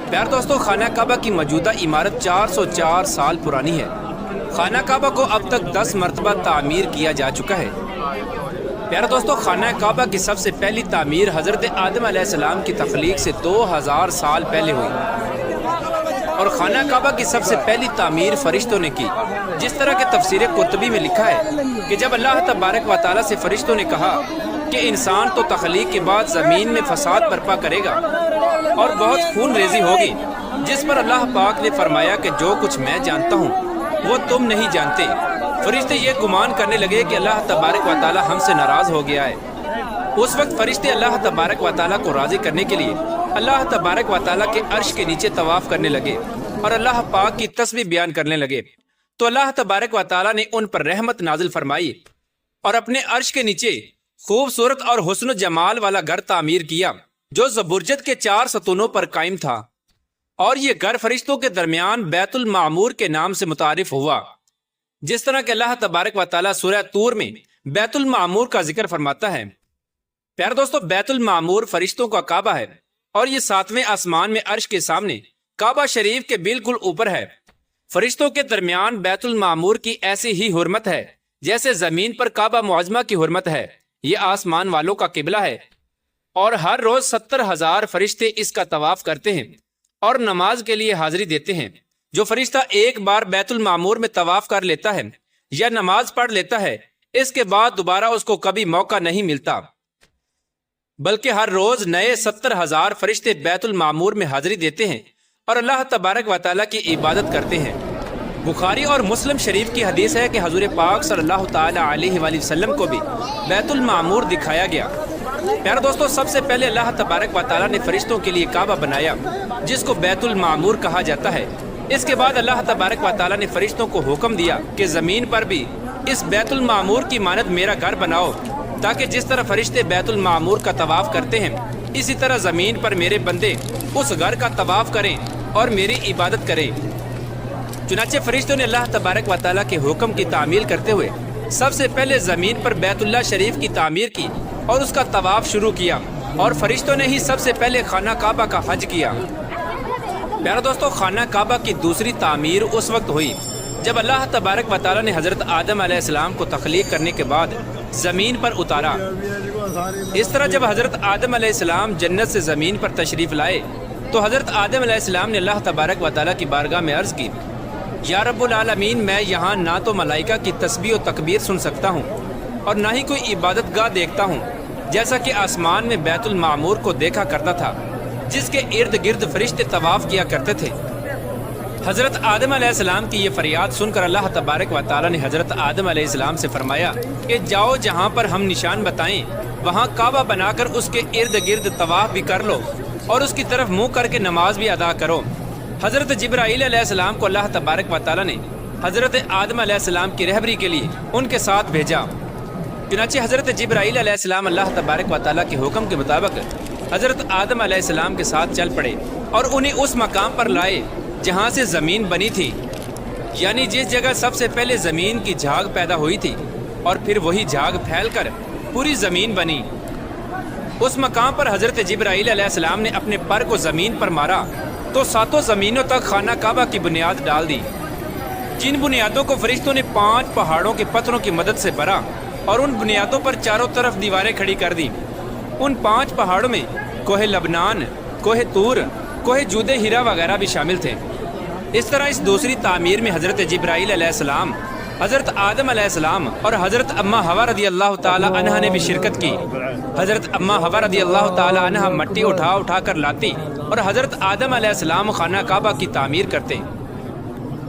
پیار دوستو، خانہ کعبہ کی موجودہ عمارت 404 سال پرانی ہے۔ خانہ کعبہ کو اب تک 10 مرتبہ تعمیر کیا جا چکا ہے۔ پیارے دوستو، خانہ کعبہ کی سب سے پہلی تعمیر حضرت آدم علیہ السلام کی تخلیق سے 2000 سال پہلے ہوئی، اور خانہ کعبہ کی سب سے پہلی تعمیر فرشتوں نے کی۔ جس طرح کہ تفسیر قرطبی میں لکھا ہے کہ جب اللہ تبارک و تعالیٰ سے فرشتوں نے کہا کہ انسان تو تخلیق کے بعد زمین میں فساد برپا کرے گا اور بہت خون ریزی ہوگی، جس پر اللہ پاک نے فرمایا کہ جو کچھ میں جانتا ہوں وہ تم نہیں جانتے، فرشتے یہ گمان کرنے لگے کہ اللہ تبارک و تعالیٰ ہم سے ناراض ہو گیا ہے۔ اس وقت فرشتے اللہ تبارک و تعالیٰ کو راضی کرنے کے لیے اللہ تبارک و تعالیٰ کے عرش کے نیچے طواف کرنے لگے اور اللہ پاک کی تسبیح بیان کرنے لگے، تو اللہ تبارک و تعالیٰ نے ان پر رحمت نازل فرمائی اور اپنے عرش کے نیچے خوبصورت اور حسن و جمال والا گھر تعمیر کیا جو زبرجد کے 4 ستونوں پر قائم تھا، اور یہ گھر فرشتوں کے درمیان بیت المعمور کے نام سے متعارف ہوا۔ جس طرح کہ اللہ تبارک و تعالیٰ سورہ طور میں بیت المعمور کا ذکر فرماتا ہے۔ پیارے دوستو، بیت المعمور فرشتوں کا کعبہ ہے، اور یہ 7ویں آسمان میں عرش کے سامنے کعبہ شریف کے بالکل اوپر ہے۔ فرشتوں کے درمیان بیت المعمور کی ایسی ہی حرمت ہے جیسے زمین پر کعبہ معظمہ کی حرمت ہے۔ یہ آسمان والوں کا قبلہ ہے، اور ہر روز 70,000 فرشتے اس کا طواف کرتے ہیں اور نماز کے لیے حاضری دیتے ہیں۔ جو فرشتہ ایک بار بیت المعمور میں طواف کر لیتا ہے یا نماز پڑھ لیتا ہے، اس کے بعد دوبارہ اس کو کبھی موقع نہیں ملتا، بلکہ ہر روز نئے 70,000 فرشتے بیت المعمور میں حاضری دیتے ہیں اور اللہ تبارک و تعالیٰ کی عبادت کرتے ہیں۔ بخاری اور مسلم شریف کی حدیث ہے کہ حضور پاک صلی اللہ تعالیٰ علیہ وآلہ وسلم کو بھی بیت المعمور دکھایا گیا۔ پیارے دوستو، سب سے پہلے اللہ تبارک و تعالیٰ نے فرشتوں کے لیے کعبہ بنایا جس کو بیت المعمور کہا جاتا ہے۔ اس کے بعد اللہ تبارک و تعالیٰ نے فرشتوں کو حکم دیا کہ زمین پر بھی اس بیت المعمور کی مانند میرا گھر بناؤ، تاکہ جس طرح فرشتے بیت المعمور کا طواف کرتے ہیں اسی طرح زمین پر میرے بندے اس گھر کا طواف کریں اور میری عبادت کریں۔ چنانچہ فرشتوں نے اللہ تبارک و تعالیٰ کے حکم کی تعمیل کرتے ہوئے سب سے پہلے زمین پر بیت اللہ شریف کی تعمیر کی اور اس کا طواف شروع کیا، اور فرشتوں نے ہی سب سے پہلے خانہ کعبہ کا حج کیا۔ پیارے دوستو، خانہ کعبہ کی دوسری تعمیر اس وقت ہوئی جب اللہ تبارک و تعالیٰ نے حضرت آدم علیہ السلام کو تخلیق کرنے کے بعد زمین پر اتارا۔ اس طرح جب حضرت آدم علیہ السلام جنت سے زمین پر تشریف لائے تو حضرت آدم علیہ السلام نے اللہ تبارک و تعالیٰ کی بارگاہ میں عرض کی، یا رب العالمین، میں یہاں نہ تو ملائکہ کی تسبیح و تکبیر سن سکتا ہوں اور نہ ہی کوئی عبادت گاہ دیکھتا ہوں، جیسا کہ آسمان میں بیت المعمور کو دیکھا کرتا تھا جس کے ارد گرد فرشتے طواف کیا کرتے تھے۔ حضرت آدم علیہ السلام کی یہ فریاد سن کر اللہ تبارک و تعالیٰ نے حضرت آدم علیہ السلام سے فرمایا کہ جاؤ، جہاں پر ہم نشان بتائیں وہاں کعبہ بنا کر اس کے ارد گرد طواف بھی کر لو اور اس کی طرف منہ کر کے نماز بھی ادا کرو۔ حضرت جبرائیل علیہ السلام کو اللہ تبارک و تعالیٰ نے حضرت آدم علیہ السلام کی رہبری کے لیے ان کے ساتھ بھیجا۔ چنانچہ حضرت جبرائیل علیہ السلام اللہ تبارک و تعالیٰ کے حکم کے مطابق حضرت آدم علیہ السلام کے ساتھ چل پڑے اور انہیں اس مقام پر لائے جہاں سے زمین بنی تھی، یعنی جس جگہ سب سے پہلے زمین کی جھاگ پیدا ہوئی تھی اور پھر وہی جھاگ پھیل کر پوری زمین بنی۔ اس مقام پر حضرت جبرائیل علیہ السلام نے اپنے پر کو زمین پر مارا تو 7 زمینوں تک خانہ کعبہ کی بنیاد ڈال دی، جن بنیادوں کو فرشتوں نے 5 پہاڑوں کے پتھروں کی مدد سے بھرا اور ان بنیادوں پر چاروں طرف دیواریں کھڑی کر دی۔ ان 5 پہاڑوں میں کوہ لبنان، کوہ طور، کوہ جود ہیرا وغیرہ بھی شامل تھے۔ اس طرح اس دوسری تعمیر میں حضرت جبرائیل علیہ السلام، حضرت آدم علیہ السلام اور حضرت اماں حوا رضی اللہ تعالی عنہ نے بھی شرکت کی۔ حضرت اماں حوا رضی اللہ تعالی عنہ مٹی اٹھا اٹھا کر لاتی اور حضرت آدم علیہ السلام خانہ کعبہ کی تعمیر کرتے۔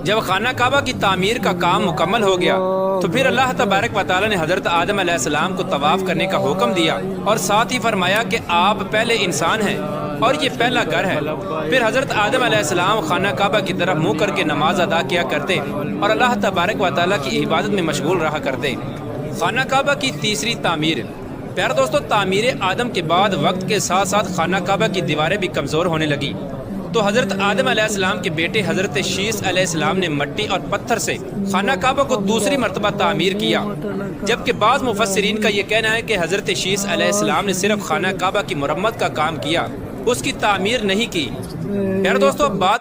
جب خانہ کعبہ کی تعمیر کا کام مکمل ہو گیا تو پھر اللہ تبارک و تعالیٰ نے حضرت آدم علیہ السلام کو طواف کرنے کا حکم دیا اور ساتھ ہی فرمایا کہ آپ پہلے انسان ہیں اور یہ پہلا گھر ہے۔ پھر حضرت آدم علیہ السلام خانہ کعبہ کی طرف منہ کر کے نماز ادا کیا کرتے اور اللہ تبارک و تعالیٰ کی عبادت میں مشغول رہا کرتے۔ خانہ کعبہ کی تیسری تعمیر۔ پیارے دوستو، تعمیر آدم کے بعد وقت کے ساتھ ساتھ خانہ کعبہ کی دیواریں بھی کمزور ہونے لگی، تو حضرت آدم علیہ السلام کے بیٹے حضرت شیس علیہ السلام نے مٹی اور پتھر سے خانہ کعبہ کو دوسری مرتبہ تعمیر کیا، جبکہ بعض مفسرین کا یہ کہنا ہے کہ حضرت شیس علیہ السلام نے صرف خانہ کعبہ کی مرمت کا کام کیا، اس کی تعمیر نہیں کی۔ پیارے دوستو، اب بات